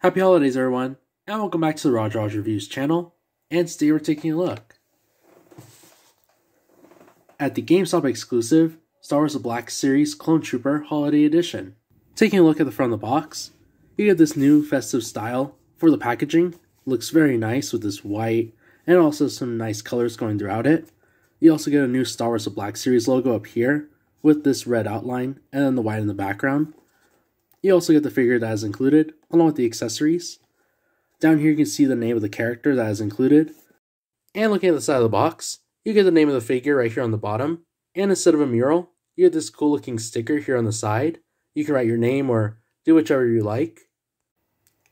Happy holidays, everyone, and welcome back to the Roger Reviews channel. And today we're taking a look at the Gamestop exclusive Star Wars: The Black Series Clone Trooper Holiday Edition. Taking a look at the front of the box, you get this new festive style for the packaging. Looks very nice with this white and also some nice colors going throughout it. You also get a new Star Wars: The Black Series logo up here with this red outline and then the white in the background. You also get the figure that is included, along with the accessories. Down here you can see the name of the character that is included. And looking at the side of the box, you get the name of the figure right here on the bottom. And instead of a mural, you get this cool looking sticker here on the side. You can write your name or do whichever you like.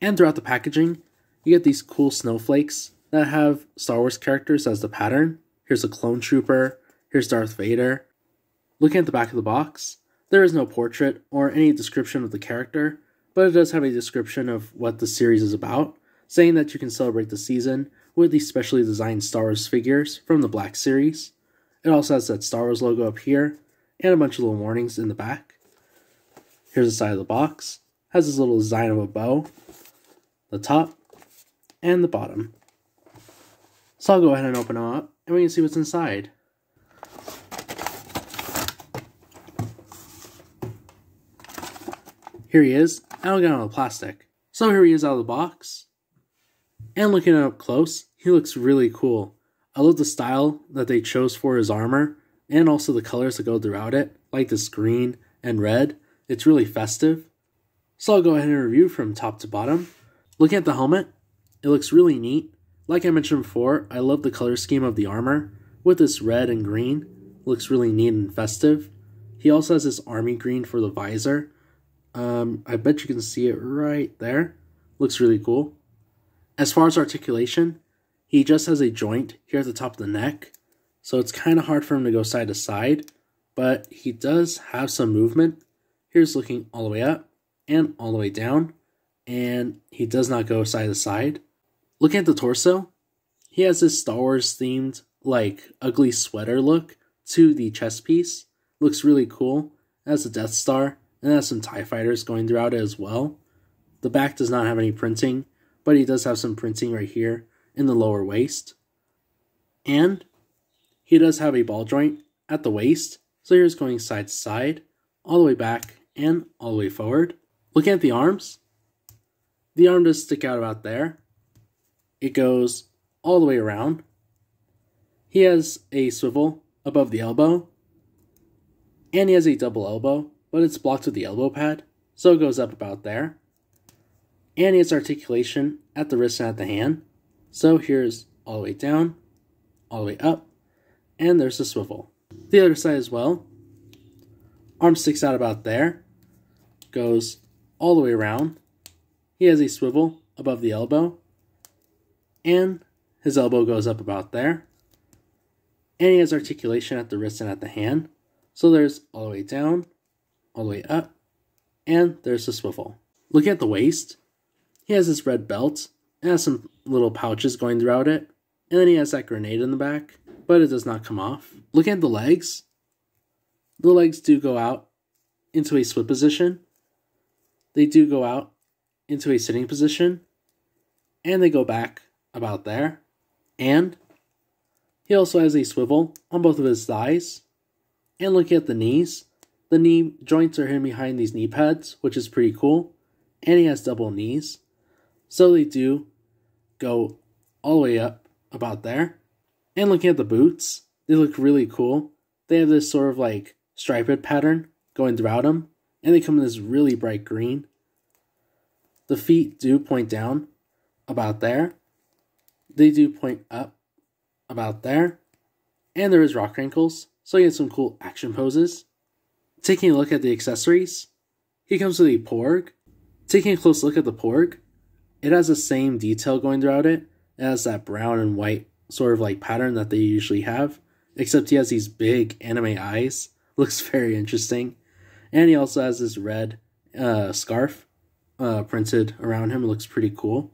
And throughout the packaging, you get these cool snowflakes that have Star Wars characters as the pattern. Here's a clone trooper, here's Darth Vader. Looking at the back of the box, there is no portrait or any description of the character, but it does have a description of what the series is about, saying that you can celebrate the season with these specially designed Star Wars figures from the Black Series. It also has that Star Wars logo up here, and a bunch of little warnings in the back. Here's the side of the box. Has this little design of a bow, the top, and the bottom. So I'll go ahead and open them up, and we can see what's inside. Here he is, and I'll get on the plastic. So here he is out of the box. And looking at him up close, he looks really cool. I love the style that they chose for his armor, and also the colors that go throughout it, like this green and red. It's really festive. So I'll go ahead and review from top to bottom. Looking at the helmet, it looks really neat. Like I mentioned before, I love the color scheme of the armor, with this red and green. It looks really neat and festive. He also has this army green for the visor. I bet you can see it right there. Looks really cool. As far as articulation, he just has a joint here at the top of the neck, so it's kind of hard for him to go side to side, but he does have some movement. Here's looking all the way up and all the way down, and he does not go side to side. Looking at the torso, he has this Star Wars themed, like, ugly sweater look to the chest piece. Looks really cool. It has a Death Star, and it has some TIE fighters going throughout it as well. The back does not have any printing, but he does have some printing right here in the lower waist. And he does have a ball joint at the waist, so here's going side to side, all the way back, and all the way forward. Looking at the arm does stick out about there. It goes all the way around. He has a swivel above the elbow, and he has a double elbow, but it's blocked with the elbow pad, so it goes up about there. And he has articulation at the wrist and at the hand. So here's all the way down, all the way up, and there's the swivel. The other side as well. Arm sticks out about there, goes all the way around. He has a swivel above the elbow, and his elbow goes up about there. And he has articulation at the wrist and at the hand. So there's all the way down, all the way up, and there's the swivel. Looking at the waist, he has this red belt, and has some little pouches going throughout it, and then he has that grenade in the back, but it does not come off. Looking at the legs do go out into a split position, they do go out into a sitting position, and they go back about there, and he also has a swivel on both of his thighs. And looking at the knees, the knee joints are hidden behind these knee pads, which is pretty cool. And he has double knees. So they do go all the way up about there. And looking at the boots, they look really cool. They have this sort of like striped pattern going throughout them. And they come in this really bright green. The feet do point down about there. They do point up about there. And there is rock ankles, so you get some cool action poses. Taking a look at the accessories, he comes with a porg. Taking a close look at the porg, it has the same detail going throughout it. It has that brown and white sort of like pattern that they usually have, except he has these big anime eyes. Looks very interesting. And he also has this red scarf printed around him. It looks pretty cool.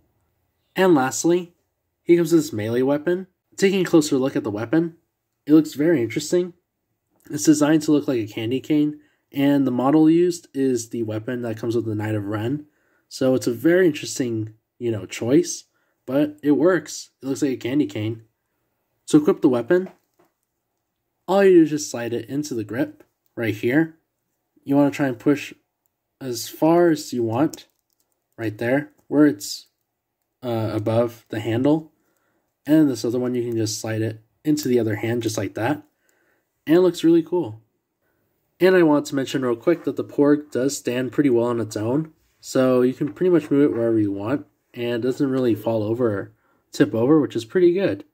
And lastly, he comes with this melee weapon. Taking a closer look at the weapon, it looks very interesting. It's designed to look like a candy cane, and the model used is the weapon that comes with the Knight of Ren. So it's a very interesting, choice, but it works. It looks like a candy cane. To equip the weapon, all you do is just slide it into the grip right here. You want to try and push as far as you want right there where it's above the handle. And this other one, you can just slide it into the other hand just like that. And it looks really cool. And I want to mention real quick that the Porg does stand pretty well on its own. So you can pretty much move it wherever you want. And it doesn't really fall over or tip over, which is pretty good.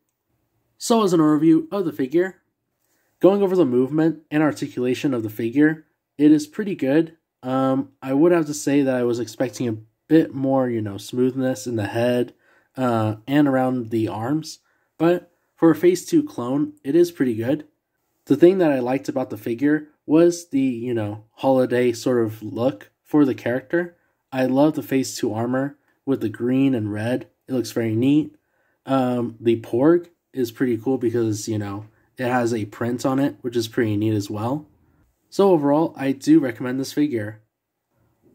So as an overview of the figure, going over the movement and articulation of the figure, it is pretty good. I would have to say that I was expecting a bit more, smoothness in the head and around the arms. But for a Phase 2 clone, it is pretty good. The thing that I liked about the figure was the, holiday sort of look for the character. I love the Phase 2 armor with the green and red. It looks very neat. The Porg is pretty cool because, it has a print on it, which is pretty neat as well. So overall, I do recommend this figure.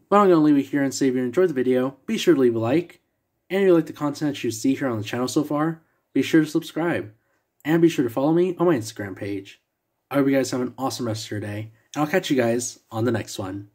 But I'm going to leave it here and say if you enjoyed the video, be sure to leave a like. And if you like the content that you see here on the channel so far, be sure to subscribe. And be sure to follow me on my Instagram page. I hope you guys have an awesome rest of your day, and I'll catch you guys on the next one.